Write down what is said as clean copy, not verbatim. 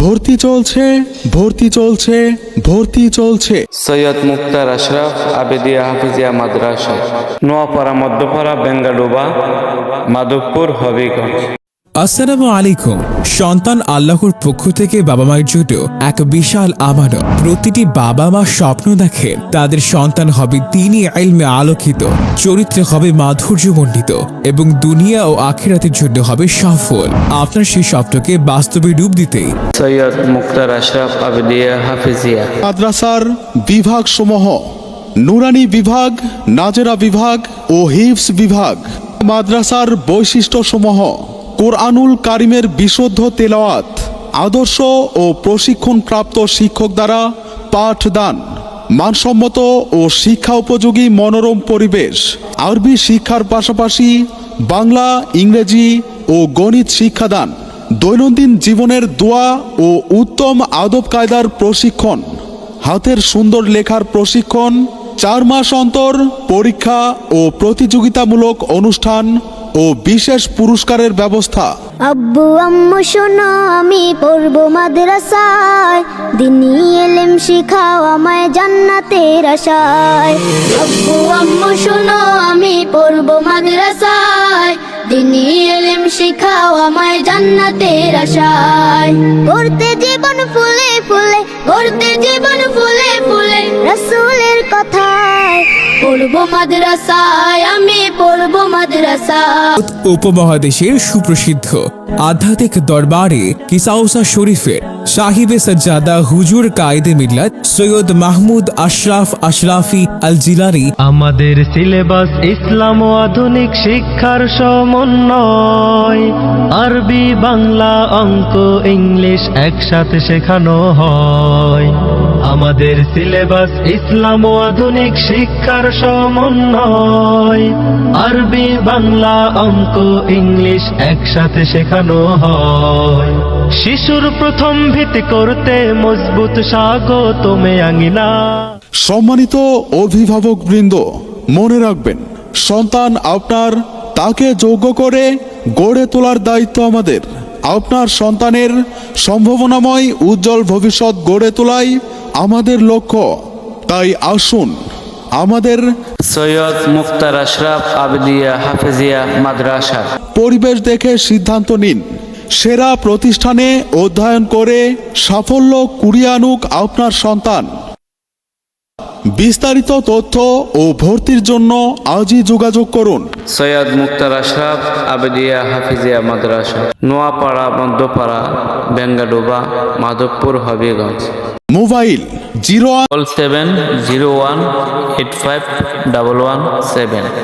ভর্তি চলছে, ভর্তি চলছে, ভর্তি চলছে। সৈয়দ মুক্তার আশরাফ আবেদিয়া হাফিজিয়া মাদ্রাসা, নোয়াপাড়া, মধ্যপাড়া, বেঙ্গাডোবা, মাধবপুর, হবিগঞ্জ। আসসালামু আলাইকুম। সন্তান আল্লাহর পক্ষ থেকে বাবা মায়ের জন্য এক বিশাল আমানত। প্রতিটি বাবা মা স্বপ্ন দেখে তাদের সন্তান হবে দ্বীনি ইলমে আলোকিত, চরিত্রে হবে মাধুর্যমণ্ডিত এবং দুনিয়া ও আখিরাতের জন্য হবে সফল। আপনার সেই স্বপ্নকে বাস্তবে রূপ দিতে সৈয়দ মুক্তার আশরাফ আবেদিয়া হাফিজিয়া মাদ্রাসার বিভাগ সমূহ: নুরানি বিভাগ, নাজেরা বিভাগ ও হিফজ বিভাগ। মাদ্রাসার বৈশিষ্ট্য সমূহ: কোরআনুল কারিমের বিশুদ্ধ তেলাওয়াত, আদর্শ ও প্রশিক্ষণপ্রাপ্ত শিক্ষক দ্বারা পাঠদান, মানসম্মত ও শিক্ষা উপযোগী মনোরম পরিবেশ, আরবি শিক্ষার পাশাপাশি বাংলা, ইংরেজি ও গণিত শিক্ষাদান, দৈনন্দিন জীবনের দোয়া ও উত্তম আদব কায়দার প্রশিক্ষণ, হাতের সুন্দর লেখার প্রশিক্ষণ, 4 মাস অন্তর পরীক্ষা ও প্রতিযোগিতামূলক অনুষ্ঠান ও বিশেষ পুরস্কারের ব্যবস্থা। আব্বু আম্মু শোনো, আমি পড়বো মাদ্রাসায়, দ্বীনি ইলম শিখাও আমায় জান্নাতের আশায়। আব্বু আম্মু শোনো, আমি পড়বো মাদ্রাসায়, দ্বীনি ইলম শিখাও আমায় জান্নাতের আশায়। গড়তে জীবন ফুলে ফুলে, গড়তে জীবন ফুলে ফুলে, রাসূলের কথায় পড়বো মাদ্রাসায়, আমি পড়বো মাদ্রাসায়। উপমহাদেশের সুপ্রসিদ্ধ আধ্যাত্মিক দরবারে কিসাউসা শরীফের সাহিবে সজ্জাদা হুজুর কায়েদে মিল্লাত সৈয়দ মাহমুদ আশরাফ আশরাফি আল জিলানী আমাদের সিলেবাস ইসলাম ও আধুনিক শিক্ষার সমন্বয়। আরবি, বাংলা, অঙ্ক, ইংলিশ একসাথে শেখানো হয়। আমাদের সিলেবাস ইসলাম ও আধুনিক শিক্ষার সমন্বয়। আরবি, বাংলা, অঙ্ক, ইংলিশ একসাথে শেখানো হয়। শিশুর প্রথম ভিত্তি করতে মজবুত স্বাগতমে আঙ্গিনা। সম্মানিত অভিভাবক বৃন্দ, মনে রাখবেন, সন্তান আপনার, তাকে যোগ্য করে গড়ে তোলার দায়িত্ব আমাদের। আপনার সন্তানের সম্ভাবনাময় উজ্জ্বল ভবিষ্যৎ গড়ে তোলাই আমাদের লক্ষ্য। তাই আসুন আমাদের সৈয়দ মুক্তার আশরাফ আবেদিয়া হাফিজিয়া মাদ্রাসা পরিবেশ দেখে সিদ্ধান্ত নিন। সেরা প্রতিষ্ঠানে অধ্যয়ন করে সাফল্য কুড়িয়ে আনুক আপনার সন্তান। বিস্তারিত তথ্য ও ভর্তির জন্য আজই যোগাযোগ করুন। সৈয়দ মুক্তার আশরাফ আবেদিয়া হাফিজিয়া মাদ্রাসা, নোয়াপাড়া, মধ্যপাড়া, বেঙ্গাডোবা, মাধবপুর, হবিগঞ্জ। মোবাইল 01 701851117।